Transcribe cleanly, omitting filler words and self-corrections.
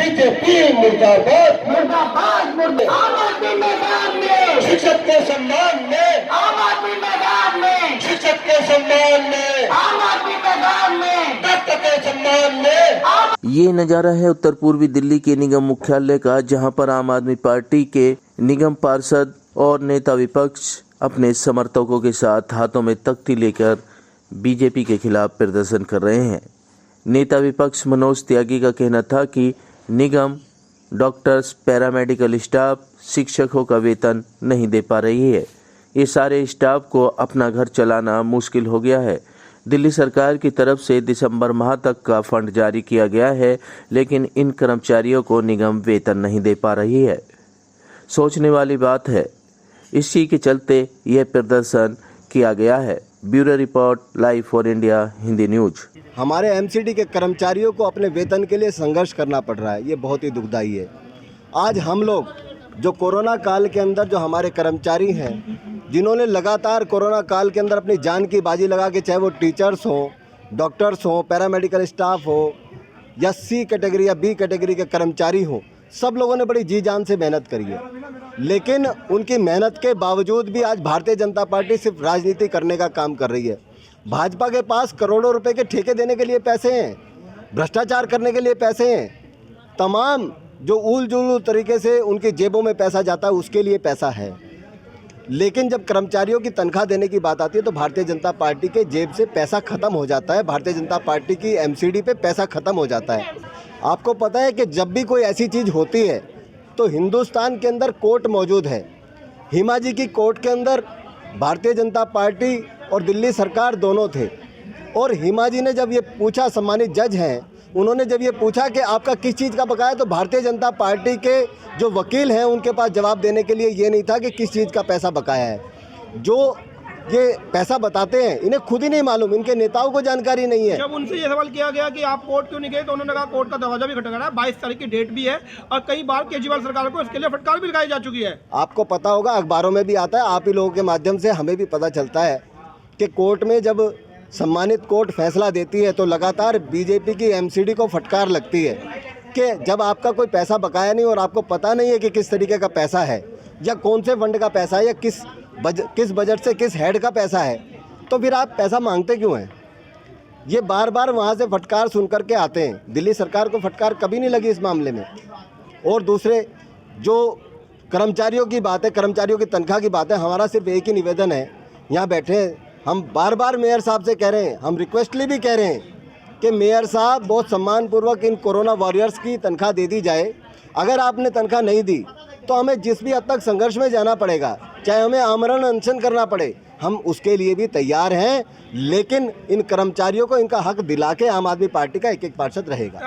BJP मुर्दाबाद मुर्दाबाद मुर्दाबाद। आम आदमी मैदान में, शिक्षक के सम्मान में, आम आदमी मैदान में, शिक्षक के सम्मान में, आम आदमी मैदान में, डॉक्टर के सम्मान में। ये नज़ारा है उत्तर पूर्वी दिल्ली के निगम मुख्यालय का, जहां पर आम आदमी पार्टी के निगम पार्षद और नेता विपक्ष अपने समर्थकों के साथ हाथों में तख्ती लेकर बीजेपी के खिलाफ प्रदर्शन कर रहे हैं। नेता विपक्ष मनोज त्यागी का कहना था कि निगम डॉक्टर्स, पैरामेडिकल स्टाफ, शिक्षकों का वेतन नहीं दे पा रही है। ये सारे स्टाफ को अपना घर चलाना मुश्किल हो गया है। दिल्ली सरकार की तरफ से दिसंबर माह तक का फंड जारी किया गया है, लेकिन इन कर्मचारियों को निगम वेतन नहीं दे पा रही है। सोचने वाली बात है। इसी के चलते यह प्रदर्शन किया गया है। Bureau report, live for India Hindi news. हमारे एमसीडी के कर्मचारियों को अपने वेतन के लिए संघर्ष करना पड़ रहा है। ये बहुत ही दुखदाई है। आज हम लोग जो कोरोना काल के अंदर जो हमारे कर्मचारी हैं, जिन्होंने लगातार कोरोना काल के अंदर अपनी जान की बाजी लगा के, चाहे वो टीचर्स हों, डॉक्टर्स हों, पैरामेडिकल स्टाफ हो या सी कैटेगरी या बी कैटेगरी के कर्मचारी हों, सब लोगों ने बड़ी जी जान से मेहनत करी है। लेकिन उनकी मेहनत के बावजूद भी आज भारतीय जनता पार्टी सिर्फ राजनीति करने का काम कर रही है। भाजपा के पास करोड़ों रुपए के ठेके देने के लिए पैसे हैं, भ्रष्टाचार करने के लिए पैसे हैं, तमाम जो उल जुल तरीके से उनकी जेबों में पैसा जाता है उसके लिए पैसा है। लेकिन जब कर्मचारियों की तनख्वाह देने की बात आती है तो भारतीय जनता पार्टी के जेब से पैसा ख़त्म हो जाता है। भारतीय जनता पार्टी की एमसीडी पे पैसा ख़त्म हो जाता है। आपको पता है कि जब भी कोई ऐसी चीज़ होती है तो हिंदुस्तान के अंदर कोर्ट मौजूद है। हिमा जी की कोर्ट के अंदर भारतीय जनता पार्टी और दिल्ली सरकार दोनों थे। और हिमा जी ने जब ये पूछा, सम्मानित जज हैं, उन्होंने जब ये पूछा कि आपका किस चीज़ का बकाया, तो भारतीय जनता पार्टी के जो वकील हैं उनके पास जवाब देने के लिए ये नहीं था कि किस चीज़ का पैसा बकाया है। जो ये पैसा बताते हैं इन्हें खुद ही नहीं मालूम, इनके नेताओं को जानकारी नहीं है। जब उनसे ये सवाल किया गया कि आप कोर्ट क्यों नहीं गए, तो उन्होंने कहा कोर्ट का दरवाजा भी खटखटा है, 22 तारीख की डेट भी है और कई बार केजरीवाल सरकार को इसके लिए फटकार भी लगाई जा चुकी है। आपको पता होगा, अखबारों में भी आता है, आप ही लोगों के माध्यम से हमें भी पता चलता है कि कोर्ट में जब सम्मानित कोर्ट फैसला देती है तो लगातार बीजेपी की एमसीडी को फटकार लगती है कि जब आपका कोई पैसा बकाया नहीं और आपको पता नहीं है कि किस तरीके का पैसा है या कौन से फंड का पैसा है या किस बजट से किस हेड का पैसा है, तो फिर आप पैसा मांगते क्यों हैं? ये बार बार वहाँ से फटकार सुन कर के आते हैं। दिल्ली सरकार को फटकार कभी नहीं लगी इस मामले में। और दूसरे जो कर्मचारियों की बात है, कर्मचारियों की तनख्वाह की बात है, हमारा सिर्फ एक ही निवेदन है, यहाँ बैठे हम बार बार मेयर साहब से कह रहे हैं, हम रिक्वेस्टली भी कह रहे हैं कि मेयर साहब बहुत सम्मानपूर्वक इन कोरोना वॉरियर्स की तनख्वाह दे दी जाए। अगर आपने तनख्वाह नहीं दी तो हमें जिस भी हद तक संघर्ष में जाना पड़ेगा, चाहे हमें आमरण अनशन करना पड़े, हम उसके लिए भी तैयार हैं। लेकिन इन कर्मचारियों को इनका हक दिला के आम आदमी पार्टी का एक एक पार्षद रहेगा।